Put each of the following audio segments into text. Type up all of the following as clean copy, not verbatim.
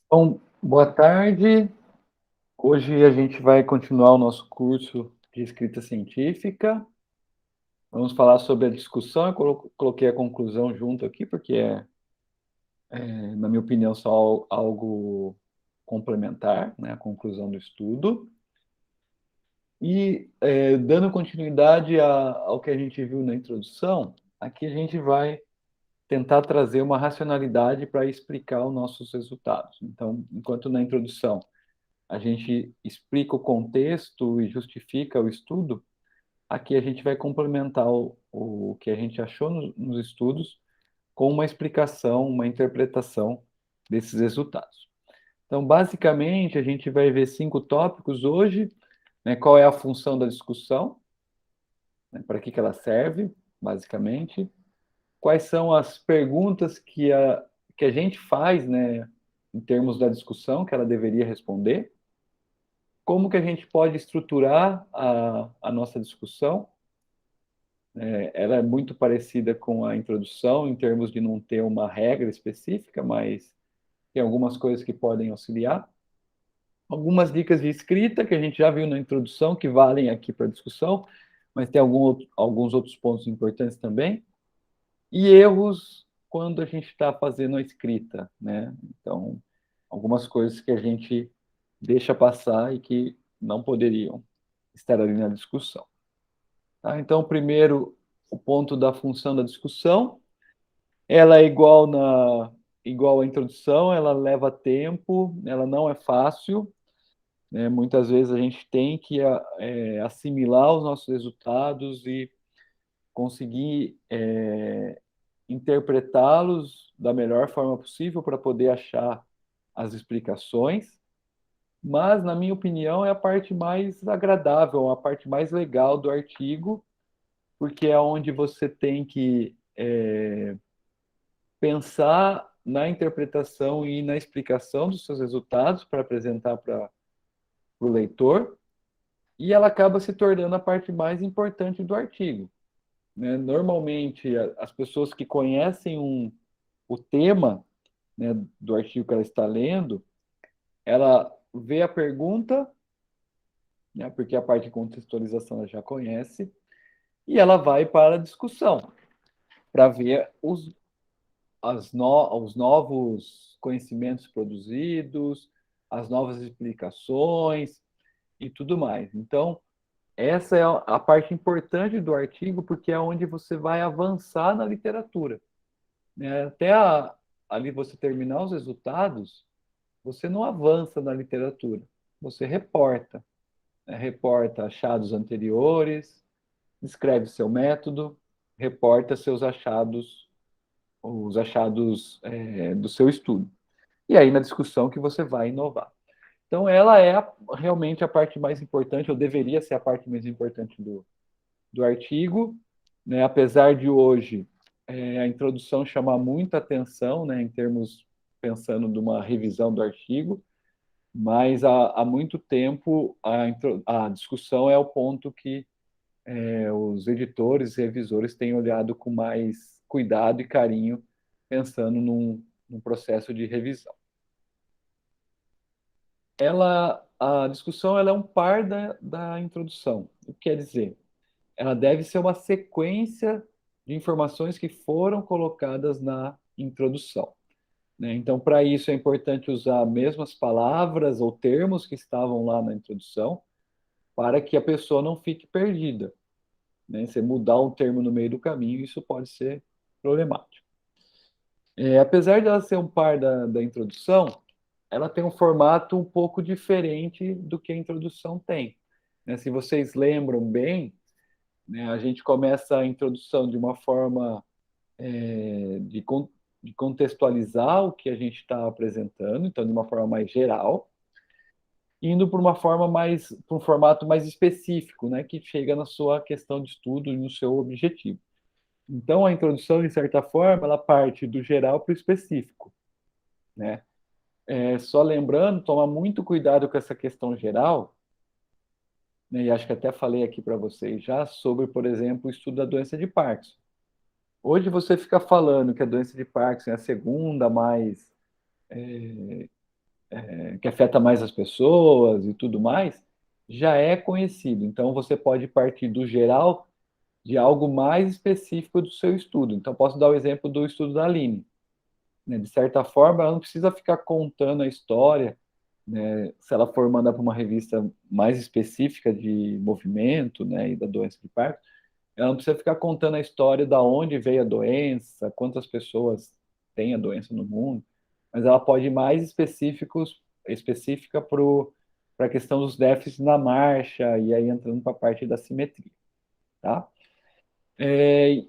Bom, boa tarde. Hoje a gente vai continuar o nosso curso de escrita científica. Vamos falar sobre a discussão. Eu coloquei a conclusão junto aqui, porque na minha opinião, só algo complementar, né, a conclusão do estudo. E, dando continuidade ao que a gente viu na introdução, aqui a gente vai tentar trazer uma racionalidade para explicar os nossos resultados. Então, enquanto na introdução a gente explica o contexto e justifica o estudo, aqui a gente vai complementar o que a gente achou nos estudos com uma explicação, uma interpretação desses resultados. Então, basicamente, a gente vai ver 5 tópicos hoje, né? Qual é a função da discussão, né? Para que ela serve, basicamente. Quais são as perguntas que a gente faz, né, em termos da discussão, que ela deveria responder. Como que a gente pode estruturar a nossa discussão? Ela é muito parecida com a introdução, em termos de não ter uma regra específica, mas tem algumas coisas que podem auxiliar. Algumas dicas de escrita, que a gente já viu na introdução, que valem aqui para a discussão, mas tem alguns outros pontos importantes também. E erros quando a gente está fazendo a escrita, né? Então, algumas coisas que a gente deixa passar e que não poderiam estar ali na discussão. Tá? Então, primeiro, o ponto da função da discussão. Ela é igual à introdução, ela leva tempo, ela não é fácil, né? Muitas vezes a gente tem que assimilar os nossos resultados e conseguir interpretá-los da melhor forma possível para poder achar as explicações. Mas, na minha opinião, é a parte mais agradável, a parte mais legal do artigo, porque é onde você tem que pensar na interpretação e na explicação dos seus resultados para apresentar para o leitor, e ela acaba se tornando a parte mais importante do artigo, né? Normalmente, as pessoas que conhecem o tema, né, do artigo que ela está lendo, ela vê a pergunta, né, porque a parte de contextualização ela já conhece, e ela vai para a discussão, para ver os novos conhecimentos produzidos, as novas explicações e tudo mais. Então, essa é a parte importante do artigo, porque é onde você vai avançar na literatura, né? Ali você terminar os resultados, você não avança na literatura, você reporta, né? Reporta achados anteriores, descreve seu método, reporta seus achados, os achados do seu estudo. E aí na discussão que você vai inovar. Então ela é realmente a parte mais importante, ou deveria ser a parte mais importante do artigo, né? Apesar de hoje a introdução chamar muita atenção, né, em termos pensando de uma revisão do artigo, mas há muito tempo a discussão é o ponto que os editores e revisores têm olhado com mais cuidado e carinho, pensando num processo de revisão. A discussão ela é um par da introdução. O que quer dizer? Ela deve ser uma sequência de informações que foram colocadas na introdução, né? Então, para isso é importante usar as mesmas palavras ou termos que estavam lá na introdução, para que a pessoa não fique perdida, né? Se mudar um termo no meio do caminho, isso pode ser problemático. Apesar de ela ser um par da introdução, ela tem um formato um pouco diferente do que a introdução tem, né? Se vocês lembram bem, né, a gente começa a introdução de uma forma de contextualizar o que a gente está apresentando, então de uma forma mais geral, indo para um formato mais específico, né, que chega na sua questão de estudo e no seu objetivo. Então a introdução, de certa forma, ela parte do geral para o específico, né? Só lembrando, tomar muito cuidado com essa questão geral, né, e acho que até falei aqui para vocês já sobre, por exemplo, o estudo da doença de Parkinson. Hoje você fica falando que a doença de Parkinson é a segunda mais que afeta mais as pessoas e tudo mais, já é conhecido. Então, você pode partir do geral de algo mais específico do seu estudo. Então, posso dar o exemplo do estudo da Aline, né? De certa forma, ela não precisa ficar contando a história, né? Se ela for mandar para uma revista mais específica de movimento, né, e da doença de Parkinson, ela não precisa ficar contando a história da onde veio a doença, quantas pessoas têm a doença no mundo, mas ela pode ir mais específica para a questão dos déficits na marcha, e aí entrando para a parte da simetria, tá? É,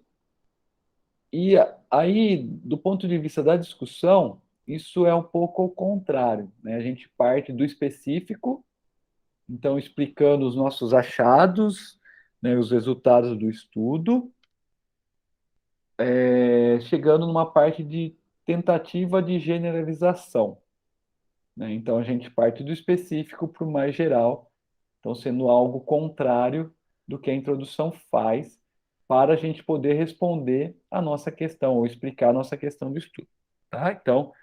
e aí, do ponto de vista da discussão, isso é um pouco ao contrário, né? A gente parte do específico, então explicando os nossos achados, né, os resultados do estudo, chegando numa parte de tentativa de generalização, né? Então a gente parte do específico para o mais geral, então sendo algo contrário do que a introdução faz, para a gente poder responder a nossa questão ou explicar a nossa questão do estudo, tá? Então,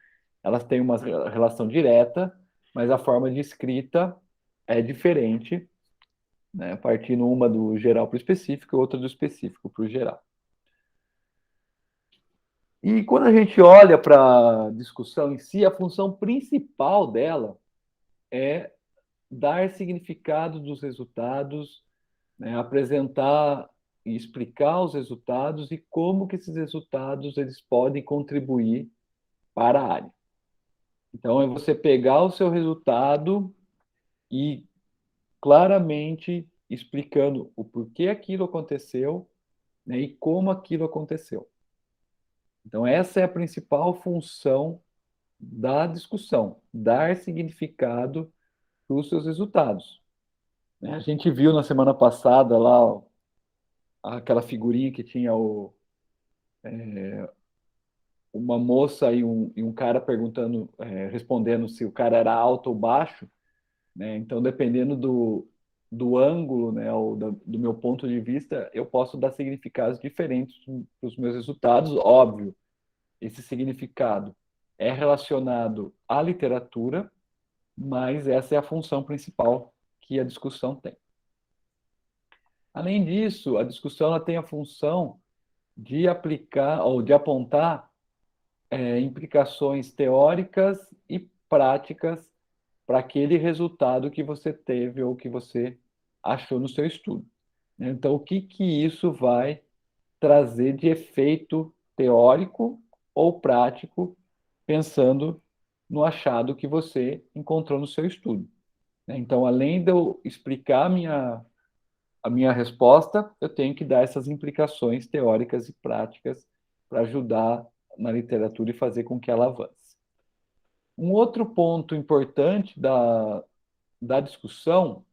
elas têm uma relação direta, mas a forma de escrita é diferente, né? Partindo uma do geral para o específico e outra do específico para o geral. E quando a gente olha para a discussão em si, a função principal dela é dar significado dos resultados, né? Apresentar e explicar os resultados e como que esses resultados eles podem contribuir para a área. Então, é você pegar o seu resultado e claramente explicando o porquê aquilo aconteceu, né, e como aquilo aconteceu. Então, essa é a principal função da discussão, dar significado para os seus resultados, né? A gente viu na semana passada lá ó, aquela figurinha que tinha uma moça e um cara perguntando, respondendo se o cara era alto ou baixo, né? Então, dependendo do ângulo, né, ou do meu ponto de vista, eu posso dar significados diferentes para os meus resultados. Óbvio, esse significado é relacionado à literatura, mas essa é a função principal que a discussão tem. Além disso, a discussão ela tem a função de aplicar ou de apontar implicações teóricas e práticas para aquele resultado que você teve ou que você achou no seu estudo. Então, o que que isso vai trazer de efeito teórico ou prático, pensando no achado que você encontrou no seu estudo? Então, além de eu explicar a minha resposta, eu tenho que dar essas implicações teóricas e práticas para ajudar na literatura e fazer com que ela avance. Um outro ponto importante da discussão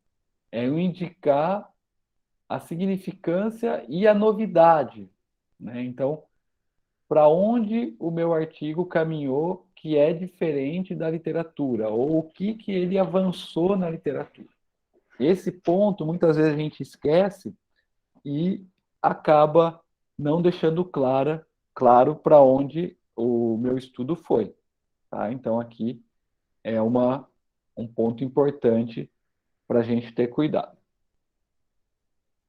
é eu indicar a significância e a novidade, né? Então, para onde o meu artigo caminhou que é diferente da literatura, ou o que que ele avançou na literatura. Esse ponto, muitas vezes a gente esquece e acaba não deixando claro para onde o meu estudo foi, tá? Então, aqui é um ponto importante para a gente ter cuidado.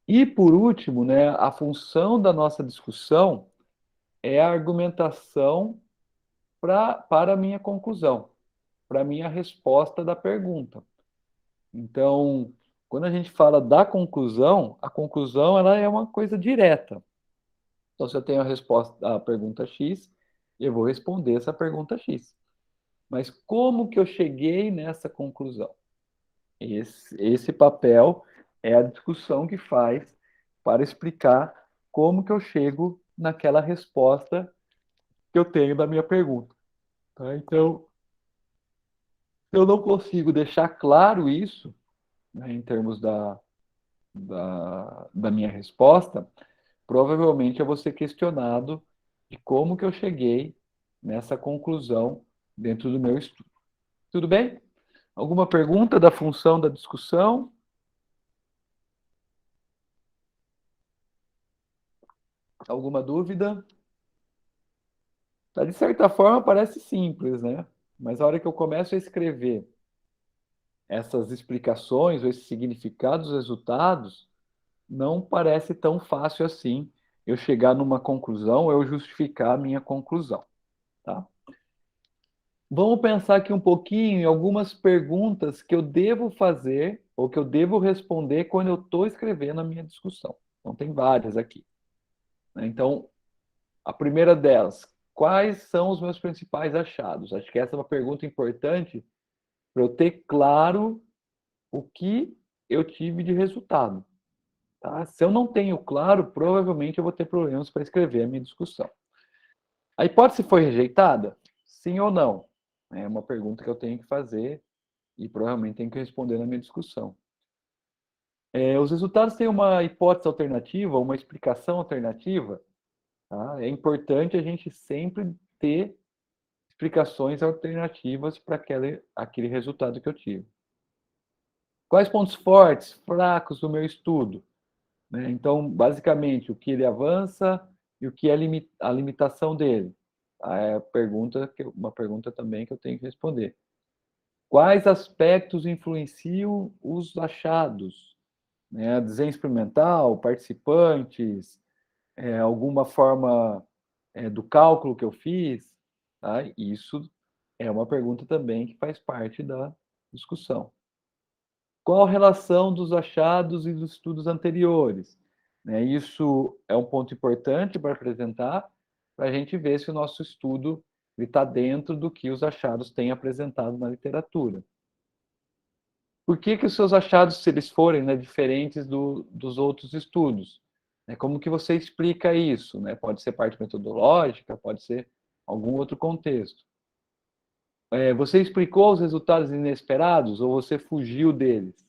E, por último, né, a função da nossa discussão é a argumentação para a minha conclusão, para a minha resposta da pergunta. Então, quando a gente fala da conclusão, a conclusão ela é uma coisa direta. Então, se eu tenho a resposta à pergunta X, eu vou responder essa pergunta X. Mas como que eu cheguei nessa conclusão? Esse papel é a discussão que faz para explicar como que eu chego naquela resposta que eu tenho da minha pergunta, tá? Então, se eu não consigo deixar claro isso, né, em termos da minha resposta, provavelmente eu vou ser questionado de como que eu cheguei nessa conclusão dentro do meu estudo. Tudo bem? Alguma pergunta da função da discussão? Alguma dúvida? Tá, de certa forma parece simples, né? mas a hora que eu começo a escrever essas explicações ou esses significados, resultados, não parece tão fácil assim eu chegar numa conclusão, eu justificar a minha conclusão, tá? Vamos pensar aqui um pouquinho em algumas perguntas que eu devo fazer ou que eu devo responder quando eu estou escrevendo a minha discussão. Então, tem várias aqui, né? Então, a primeira delas, quais são os meus principais achados? Acho que essa é uma pergunta importante para eu ter claro o que eu tive de resultado. Tá? Se eu não tenho claro, provavelmente eu vou ter problemas para escrever a minha discussão. A hipótese foi rejeitada? Sim ou não? É uma pergunta que eu tenho que fazer e provavelmente tenho que responder na minha discussão. Os resultados têm uma hipótese alternativa, uma explicação alternativa. Tá? É importante a gente sempre ter explicações alternativas para aquele resultado que eu tive. Quais pontos fortes, fracos do meu estudo? Né? Então, basicamente, o que ele avança e o que é a limitação dele. É uma pergunta também que eu tenho que responder. Quais aspectos influenciam os achados? Né? Desenho experimental, participantes, alguma forma do cálculo que eu fiz? Tá? Isso é uma pergunta também que faz parte da discussão. Qual a relação dos achados e dos estudos anteriores? Né? Isso é um ponto importante para apresentar, para a gente ver se o nosso estudo está dentro do que os achados têm apresentado na literatura. Por que os seus achados, se eles forem, né, diferentes dos outros estudos? Como que você explica isso? Né? Pode ser parte metodológica, pode ser algum outro contexto. Você explicou os resultados inesperados ou você fugiu deles?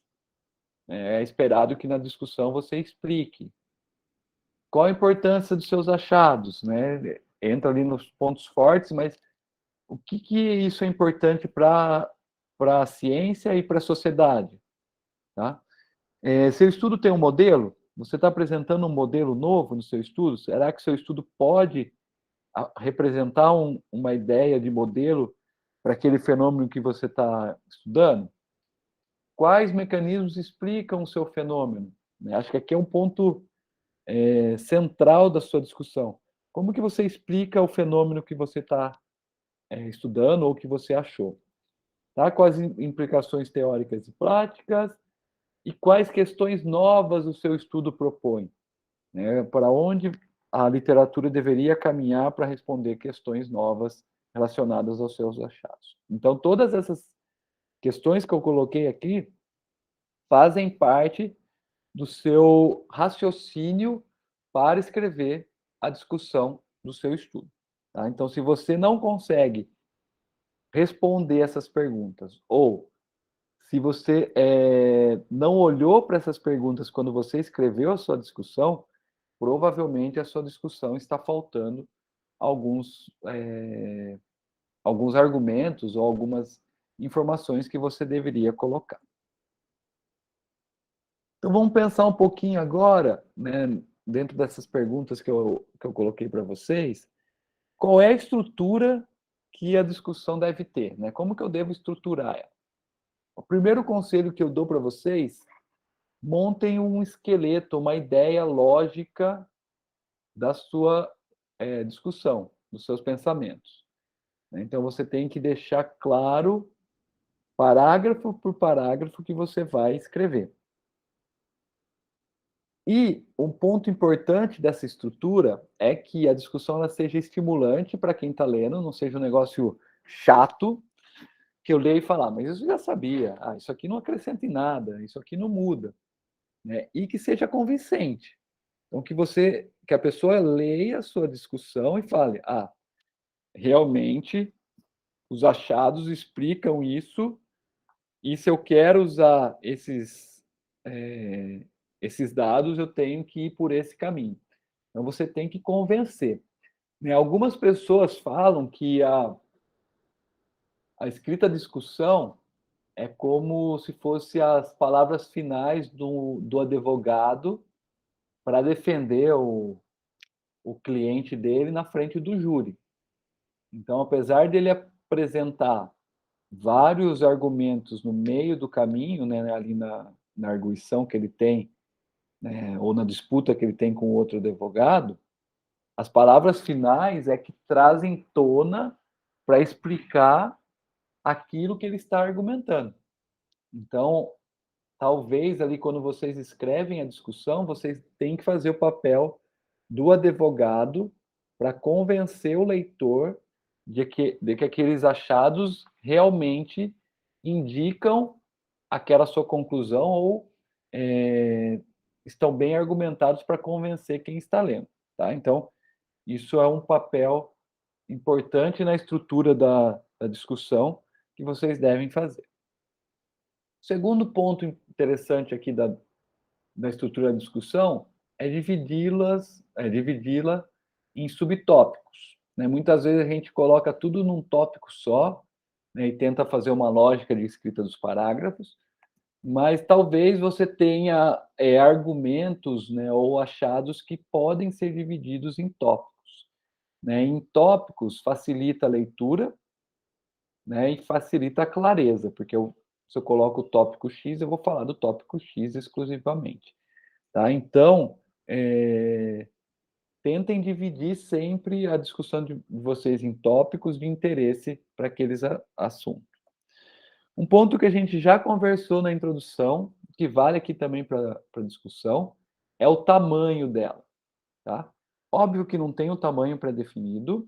É esperado que na discussão você explique. Qual a importância dos seus achados? Né? Entra ali nos pontos fortes, mas o que isso é importante para a ciência e para a sociedade? Tá? Seu estudo tem um modelo? Você está apresentando um modelo novo no seu estudo? Será que seu estudo pode representar uma ideia de modelo para aquele fenômeno que você está estudando? Quais mecanismos explicam o seu fenômeno? Acho que aqui é um ponto central da sua discussão. Como que você explica o fenômeno que você está estudando ou que você achou? Tá? Quais implicações teóricas e práticas e quais questões novas o seu estudo propõe? Né? Para onde a literatura deveria caminhar para responder questões novas relacionadas aos seus achados? Então, todas essas questões que eu coloquei aqui fazem parte do seu raciocínio para escrever a discussão do seu estudo. Tá? Então, se você não consegue responder essas perguntas, ou se você não olhou para essas perguntas quando você escreveu a sua discussão, provavelmente a sua discussão está faltando alguns argumentos ou algumas informações que você deveria colocar. Então vamos pensar um pouquinho agora, né, dentro dessas perguntas que eu coloquei para vocês, qual é a estrutura que a discussão deve ter, né? Como que eu devo estruturar ela? O primeiro conselho que eu dou para vocês, montem um esqueleto, uma ideia lógica da sua discussão, dos seus pensamentos. Então você tem que deixar claro, parágrafo por parágrafo, que você vai escrever. E um ponto importante dessa estrutura é que a discussão ela seja estimulante para quem está lendo, não seja um negócio chato, que eu leio e falar, mas isso eu já sabia, isso aqui não acrescenta em nada, isso aqui não muda. Né? E que seja convincente. Então, que a pessoa leia a sua discussão e fale, realmente os achados explicam isso, e se eu quero usar esses dados, eu tenho que ir por esse caminho. Então, você tem que convencer. Né? Algumas pessoas falam que a escrita discussão é como se fosse as palavras finais do advogado para defender o cliente dele na frente do júri. Então, apesar dele apresentar vários argumentos no meio do caminho, né, ali na arguição que ele tem, né, ou na disputa que ele tem com outro advogado, as palavras finais é que trazem tona para explicar aquilo que ele está argumentando. Então, talvez ali quando vocês escrevem a discussão, vocês têm que fazer o papel do advogado para convencer o leitor de que aqueles achados realmente indicam aquela sua conclusão ou estão bem argumentados para convencer quem está lendo. Tá? Então, isso é um papel importante na estrutura da discussão que vocês devem fazer. O segundo ponto interessante aqui da estrutura da discussão é dividi-la em subtópicos. Né? Muitas vezes a gente coloca tudo num tópico só, né, e tenta fazer uma lógica de escrita dos parágrafos, mas talvez você tenha argumentos, né, ou achados que podem ser divididos em tópicos. Né? Em tópicos facilita a leitura, né, e facilita a clareza, porque se eu coloco o tópico X, eu vou falar do tópico X exclusivamente. Tá? Então, tentem dividir sempre a discussão de vocês em tópicos de interesse para aqueles assuntos. Um ponto que a gente já conversou na introdução, que vale aqui também para a discussão, é o tamanho dela. Tá? Óbvio que não tem um tamanho pré-definido,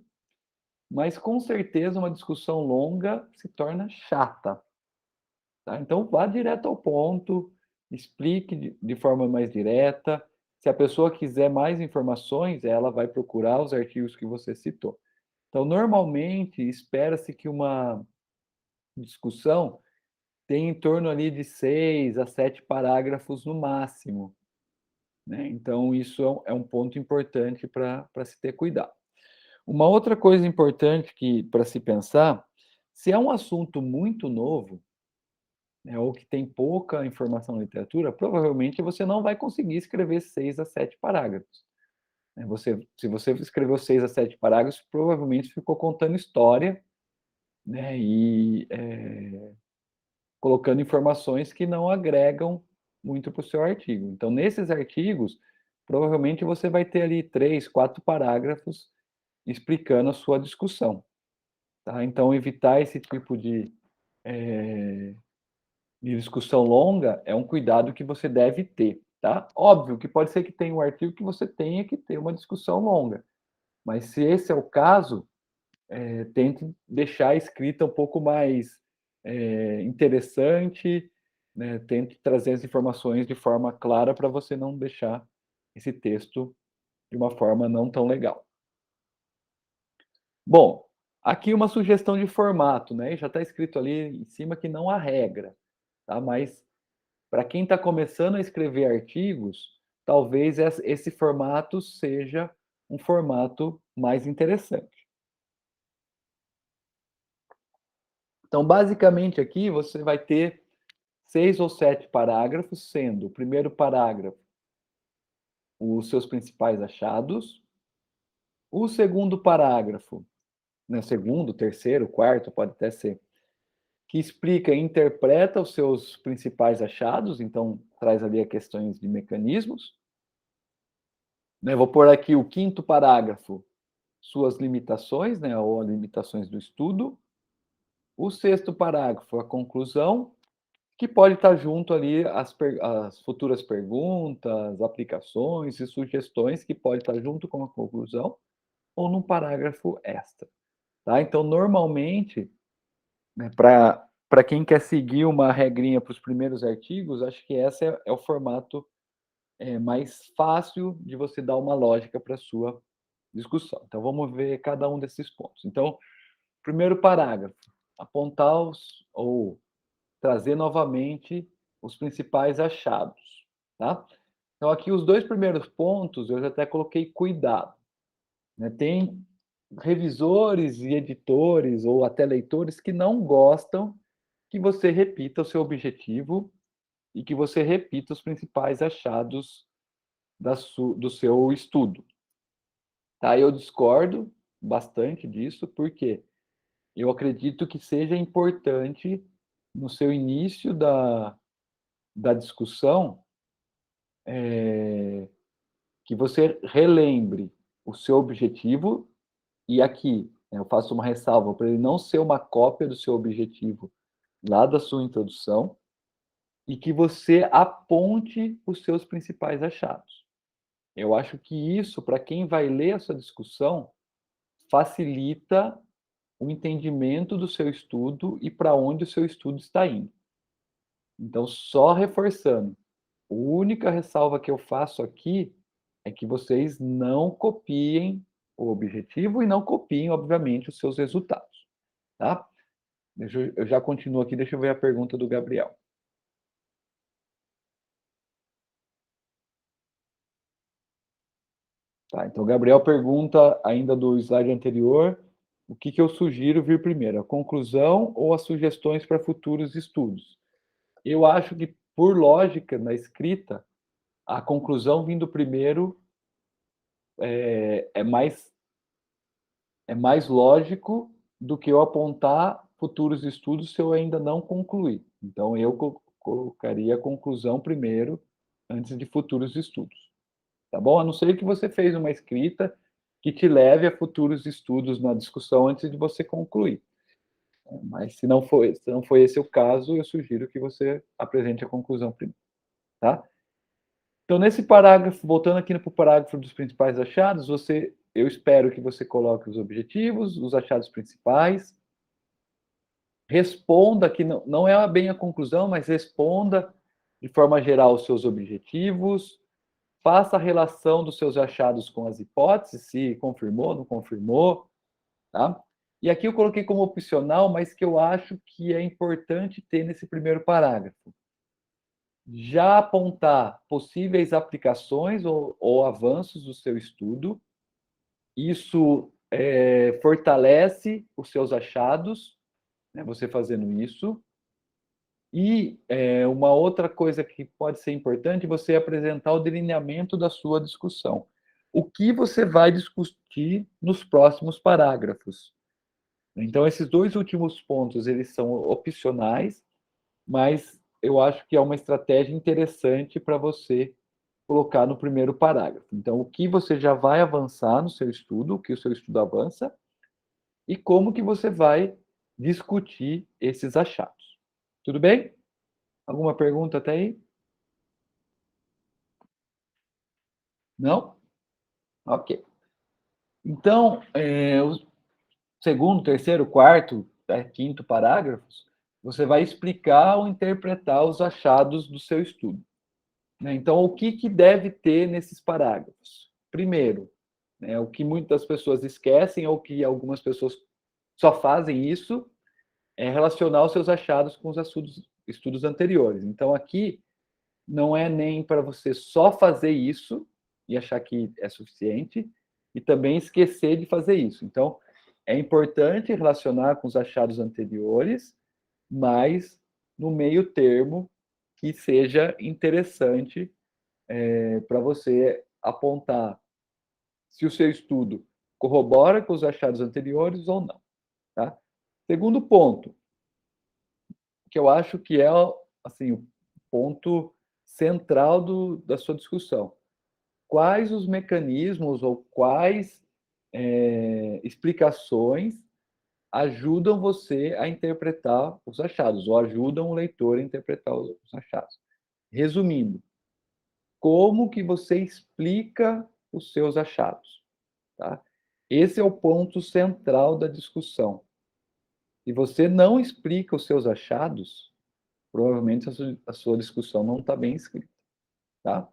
mas com certeza uma discussão longa se torna chata. Tá? Então, vá direto ao ponto, explique de forma mais direta. Se a pessoa quiser mais informações, ela vai procurar os artigos que você citou. Então, normalmente, espera-se que uma discussão tenha em torno ali de 6 a 7 parágrafos no máximo. Né? Então, isso é um ponto importante para se ter cuidado. Uma outra coisa importante para se pensar, se é um assunto muito novo, né, ou que tem pouca informação na literatura, provavelmente você não vai conseguir escrever 6 a 7 parágrafos. Né? Se você escreveu 6 a 7 parágrafos, provavelmente ficou contando história, né, e colocando informações que não agregam muito para o seu artigo. Então, nesses artigos, provavelmente você vai ter ali 3, 4 parágrafos explicando a sua discussão. Tá? Então, evitar esse tipo de discussão longa é um cuidado que você deve ter, tá? Óbvio que pode ser que tenha um artigo que você tenha que ter uma discussão longa, mas se esse é o caso, tente deixar a escrita um pouco mais interessante, né? Tente trazer as informações de forma clara para você não deixar esse texto de uma forma não tão legal. Bom, aqui uma sugestão de formato, né? Já está escrito ali em cima que não há regra, tá? Mas para quem está começando a escrever artigos, talvez esse formato seja um formato mais interessante. Então, basicamente, aqui você vai ter 6 ou 7 parágrafos, sendo o primeiro parágrafo os seus principais achados, o segundo parágrafo, né, segundo, terceiro, quarto, pode até ser, que explica e interpreta os seus principais achados, então traz ali as questões de mecanismos. Né, vou pôr aqui o quinto parágrafo, suas limitações, né, ou limitações do estudo. O sexto parágrafo, a conclusão, que pode estar junto ali as futuras perguntas, aplicações e sugestões, que pode estar junto com a conclusão, ou num parágrafo extra. Tá? Então, normalmente, né, para quem quer seguir uma regrinha para os primeiros artigos, acho que esse é o formato mais fácil de você dar uma lógica para a sua discussão. Então, vamos ver cada um desses pontos. Então, primeiro parágrafo, apontar ou trazer novamente os principais achados. Tá? Então, aqui os dois primeiros pontos, eu já até coloquei cuidado. Né? Tem revisores e editores, ou até leitores, que não gostam que você repita o seu objetivo e que você repita os principais achados do seu estudo. Tá? Eu discordo bastante disso, por quê? eu acredito que seja importante, no seu início da discussão, que você relembre o seu objetivo, e aqui, né, eu faço uma ressalva para ele não ser uma cópia do seu objetivo lá da sua introdução, e que você aponte os seus principais achados. Eu acho que isso, para quem vai ler essa discussão, facilita o entendimento do seu estudo e para onde o seu estudo está indo. Então, só reforçando, a única ressalva que eu faço aqui é que vocês não copiem o objetivo e não copiem, obviamente, os seus resultados, tá? Eu já continuo aqui, deixa eu ver a pergunta do Gabriel. Tá, então o Gabriel pergunta, ainda do slide anterior, o que eu sugiro vir primeiro, a conclusão ou as sugestões para futuros estudos? Eu acho que, por lógica, na escrita, a conclusão vindo primeiro é mais lógico do que eu apontar futuros estudos se eu ainda não concluir. Então, eu colocaria a conclusão primeiro, antes de futuros estudos. Tá bom? A não ser que você fez uma escrita que te leve a futuros estudos na discussão antes de você concluir. Mas se não foi esse o caso, eu sugiro que você apresente a conclusão primeiro, tá? Então, nesse parágrafo, voltando aqui para o parágrafo dos principais achados, eu espero que você coloque os objetivos, os achados principais, responda, que não é bem a conclusão, mas responda de forma geral os seus objetivos, faça a relação dos seus achados com as hipóteses, se confirmou, não confirmou, tá? E aqui eu coloquei como opcional, mas que eu acho que é importante ter nesse primeiro parágrafo. Já apontar possíveis aplicações ou avanços do seu estudo, isso fortalece os seus achados, né, você fazendo isso. E uma outra coisa que pode ser importante, você apresentar o delineamento da sua discussão. O que você vai discutir nos próximos parágrafos. Então, esses dois últimos pontos, eles são opcionais, mas eu acho que é uma estratégia interessante para você colocar no primeiro parágrafo. Então, o que você já vai avançar no seu estudo, o que o seu estudo avança, e como que você vai discutir esses achados. Tudo bem? Alguma pergunta até aí? Não? Ok. Então, o segundo, terceiro, quarto, quinto parágrafos, você vai explicar ou interpretar os achados do seu estudo, né? Então, o que deve ter nesses parágrafos? Primeiro, né, o que muitas pessoas esquecem ou que algumas pessoas só fazem isso é relacionar os seus achados com os estudos anteriores. Então, aqui não é nem para você só fazer isso e achar que é suficiente, e também esquecer de fazer isso. Então, é importante relacionar com os achados anteriores, mas no meio termo que seja interessante para você apontar se o seu estudo corrobora com os achados anteriores ou não. Tá? Segundo ponto, que eu acho que é assim, o ponto central da sua discussão. Quais os mecanismos ou quais explicações ajudam você a interpretar os achados, ou ajudam o leitor a interpretar os achados? Resumindo, como que você explica os seus achados? Tá? Esse é o ponto central da discussão. Se você não explica os seus achados, provavelmente a sua discussão não está bem escrita. Tá?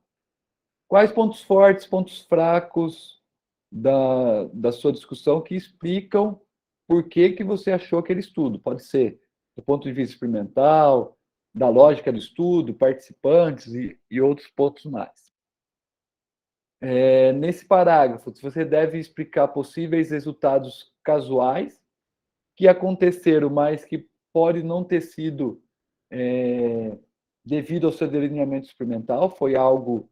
Quais pontos fortes, pontos fracos da sua discussão que explicam por que você achou aquele estudo? Pode ser do ponto de vista experimental, da lógica do estudo, participantes e outros pontos mais. Nesse parágrafo, você deve explicar possíveis resultados casuais que aconteceram, mas que pode não ter sido devido ao seu delineamento experimental, foi algo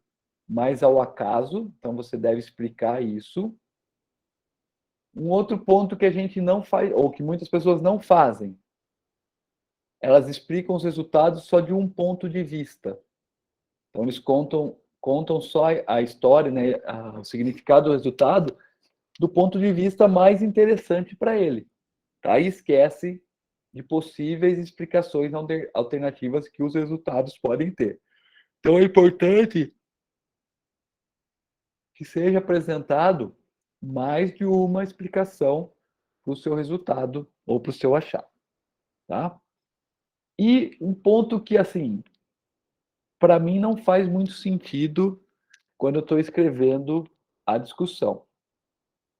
mais ao acaso, então você deve explicar isso. Um outro ponto que a gente não faz, ou que muitas pessoas não fazem, elas explicam os resultados só de um ponto de vista. Então, eles contam só a história, né, o significado do resultado, do ponto de vista mais interessante para ele. Tá? E esquece de possíveis explicações alternativas que os resultados podem ter. Então, é importante que seja apresentado mais de uma explicação para o seu resultado ou para o seu achado. Tá? E um ponto que, assim, para mim não faz muito sentido quando eu estou escrevendo a discussão,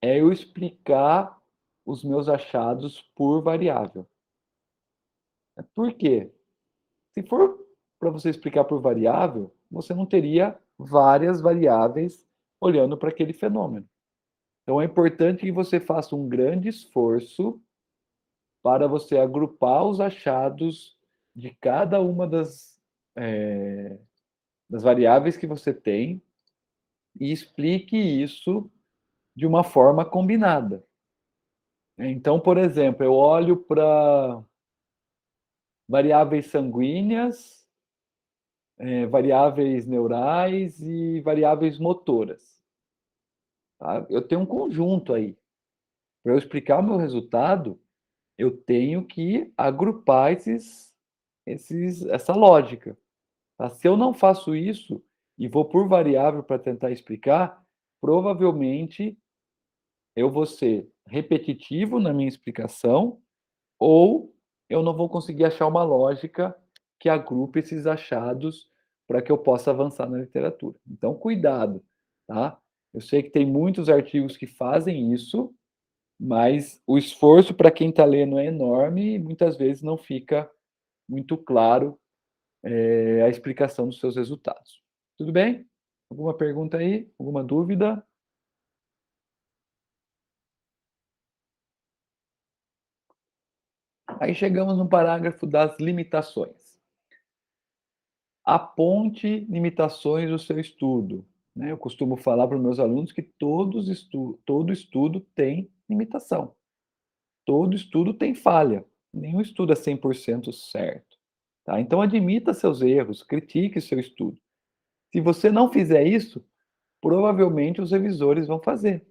é eu explicar os meus achados por variável. Por quê? Se for para você explicar por variável, você não teria várias variáveis olhando para aquele fenômeno. Então é importante que você faça um grande esforço para você agrupar os achados de cada uma das variáveis que você tem e explique isso de uma forma combinada. Então, por exemplo, eu olho para variáveis sanguíneas, variáveis neurais e variáveis motoras. Tá? Eu tenho um conjunto aí. Para eu explicar o meu resultado, eu tenho que agrupar essa lógica. Tá? Se eu não faço isso e vou por variável para tentar explicar, provavelmente eu vou ser repetitivo na minha explicação ou eu não vou conseguir achar uma lógica que agrupe esses achados para que eu possa avançar na literatura. Então, cuidado, tá? Eu sei que tem muitos artigos que fazem isso, mas o esforço para quem está lendo é enorme e muitas vezes não fica muito claro a explicação dos seus resultados. Tudo bem? Alguma pergunta aí? Alguma dúvida? Aí chegamos no parágrafo das limitações. Aponte limitações do seu estudo. Né? Eu costumo falar para os meus alunos que todo estudo tem limitação. Todo estudo tem falha. Nenhum estudo é 100% certo. Tá? Então, admita seus erros, critique seu estudo. Se você não fizer isso, provavelmente os revisores vão fazer.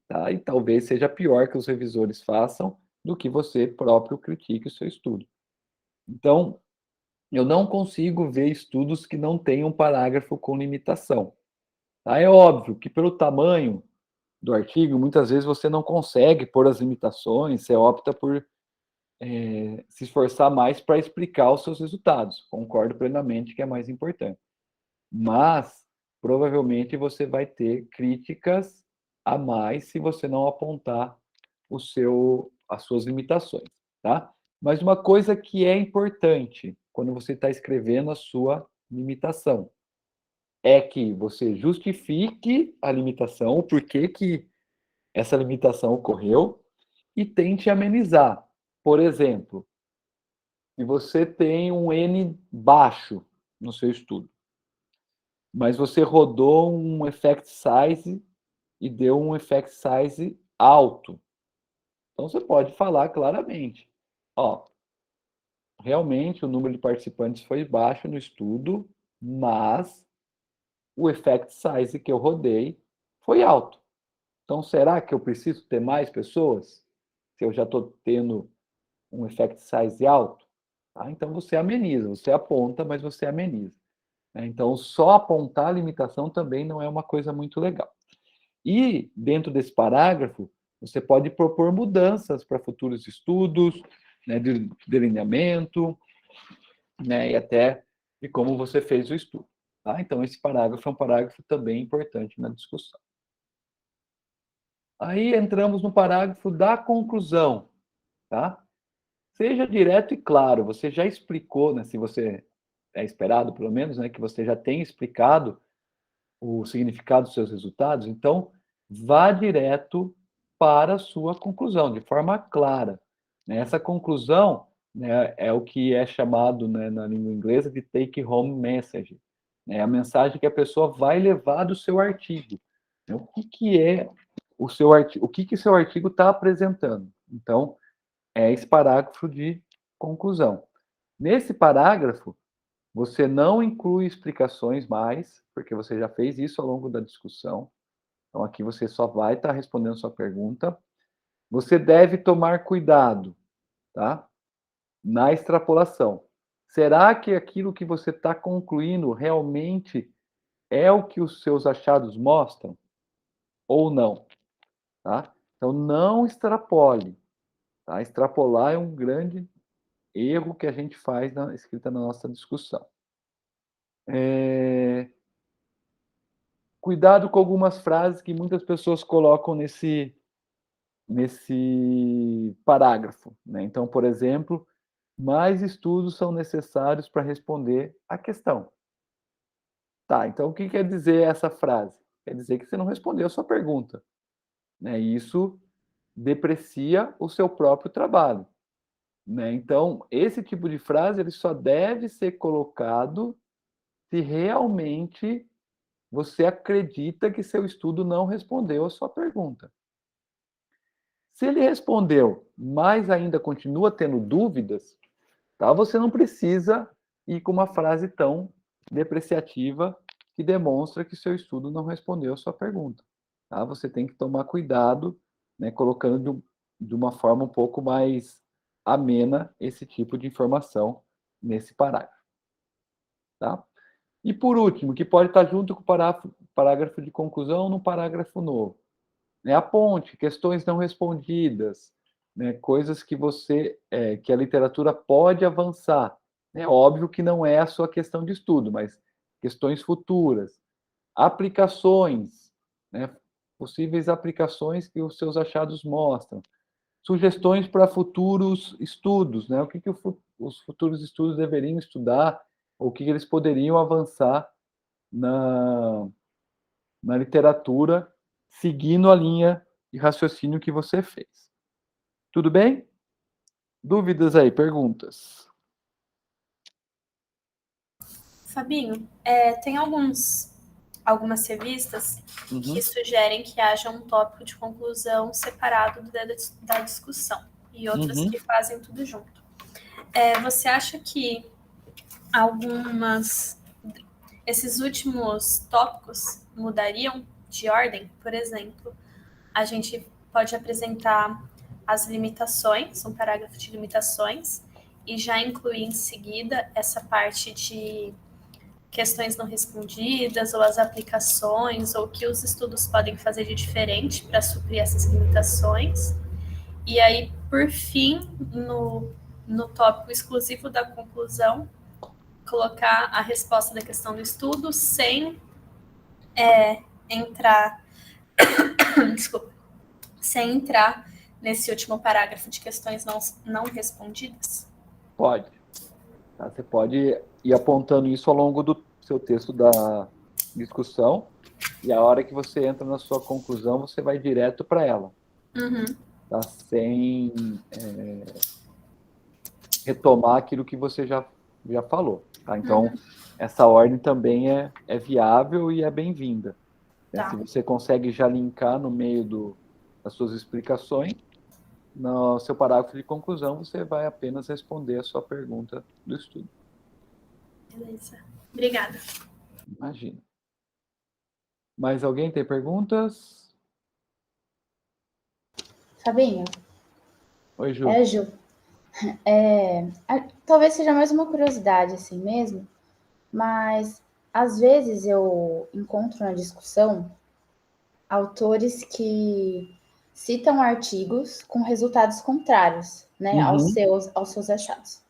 Tá? E talvez seja pior que os revisores façam do que você próprio critique o seu estudo. Então, eu não consigo ver estudos que não tenham parágrafo com limitação. Tá? É óbvio que pelo tamanho do artigo, muitas vezes você não consegue pôr as limitações, você opta por se esforçar mais para explicar os seus resultados. Concordo plenamente que é mais importante. Mas, provavelmente, você vai ter críticas a mais se você não apontar as suas limitações. Tá? Mas uma coisa que é importante quando você está escrevendo a sua limitação é que você justifique a limitação, o porquê que essa limitação ocorreu, e tente amenizar. Por exemplo, se você tem um N baixo no seu estudo, mas você rodou um effect size e deu um effect size alto. Então você pode falar claramente, ó, realmente o número de participantes foi baixo no estudo, mas o effect size que eu rodei foi alto. Então será que eu preciso ter mais pessoas? Se eu já estou tendo um effect size alto? Tá? Então você ameniza, você aponta, mas você ameniza. Então, só apontar a limitação também não é uma coisa muito legal. E, dentro desse parágrafo, você pode propor mudanças para futuros estudos, né, de delineamento, né, e até de como você fez o estudo. Tá? Então, esse parágrafo é um parágrafo também importante na discussão. Aí entramos no parágrafo da conclusão. Tá? Seja direto e claro, você já explicou, né, se você é esperado, pelo menos, né, que você já tenha explicado o significado dos seus resultados, então vá direto para a sua conclusão, de forma clara. Essa conclusão, né, é o que é chamado, né, na língua inglesa de take-home message. É a mensagem que a pessoa vai levar do seu artigo. O que é o seu artigo, o que seu artigo está apresentando. Então, é esse parágrafo de conclusão. Nesse parágrafo, você não inclui explicações mais, porque você já fez isso ao longo da discussão. Então, aqui você só vai estar respondendo sua pergunta. Você deve tomar cuidado, tá? Na extrapolação. Será que aquilo que você está concluindo realmente é o que os seus achados mostram? Ou não? Tá? Então, não extrapole. Tá? Extrapolar é um grande erro que a gente faz na escrita na nossa discussão. Cuidado com algumas frases que muitas pessoas colocam nesse parágrafo, né? Então, por exemplo, mais estudos são necessários para responder a questão. Tá, então o que quer dizer essa frase? Quer dizer que você não respondeu a sua pergunta, né? E isso deprecia o seu próprio trabalho, né? Então, esse tipo de frase ele só deve ser colocado se realmente você acredita que seu estudo não respondeu a sua pergunta. Se ele respondeu, mas ainda continua tendo dúvidas, tá? Você não precisa ir com uma frase tão depreciativa que demonstra que seu estudo não respondeu a sua pergunta. Tá? Você tem que tomar cuidado, né, colocando de uma forma um pouco mais amena esse tipo de informação nesse parágrafo. Tá? E por último, que pode estar junto com o parágrafo de conclusão no parágrafo novo. Né? A ponte, questões não respondidas, né? Coisas que que a literatura pode avançar. É óbvio que não é a sua questão de estudo, mas questões futuras, aplicações, né? Possíveis aplicações que os seus achados mostram, sugestões para futuros estudos, né? O que os futuros estudos deveriam estudar, ou o que eles poderiam avançar na, na literatura, seguindo a linha de raciocínio que você fez. Tudo bem? Dúvidas aí, perguntas? Fabinho, tem algumas revistas que Uhum. sugerem que haja um tópico de conclusão separado da discussão e outras Uhum. que fazem tudo junto. Você acha que esses últimos tópicos mudariam de ordem? Por exemplo, a gente pode apresentar as limitações, um parágrafo de limitações, e já incluir em seguida essa parte de questões não respondidas, ou as aplicações, ou o que os estudos podem fazer de diferente para suprir essas limitações. E aí, por fim, no tópico exclusivo da conclusão, colocar a resposta da questão do estudo sem entrar, desculpa, sem entrar nesse último parágrafo de questões não respondidas? Pode. Tá? Você pode ir apontando isso ao longo do seu texto da discussão, e a hora que você entra na sua conclusão, você vai direto para ela. Uhum. Tá? Sem retomar aquilo que você já falou. Tá? Então, essa ordem também é viável e é bem-vinda. Né? Se Tá. você consegue já linkar no meio das suas explicações, no seu parágrafo de conclusão, você vai apenas responder a sua pergunta do estudo. Beleza. Obrigada. Imagina. Mais alguém tem perguntas? Fabinho, Oi, Ju. Ju. Talvez seja mais uma curiosidade assim mesmo, mas às vezes eu encontro na discussão autores que citam artigos com resultados contrários, né, Uhum. aos seus achados.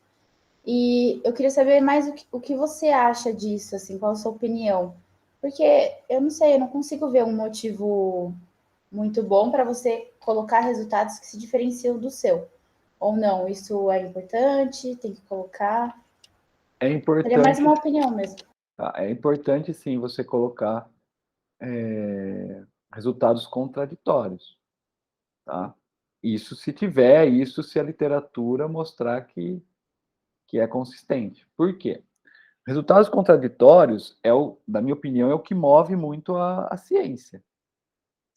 E eu queria saber mais o que você acha disso, assim, qual a sua opinião? Porque eu não sei, eu não consigo ver um motivo muito bom para você colocar resultados que se diferenciam do seu. Ou não, isso é importante, tem que colocar. É Seria mais importante, uma opinião mesmo. tá? É importante sim você colocar resultados contraditórios, tá? Isso se a literatura mostrar que é consistente. Por quê? Resultados contraditórios, na minha opinião, é o que move muito a ciência.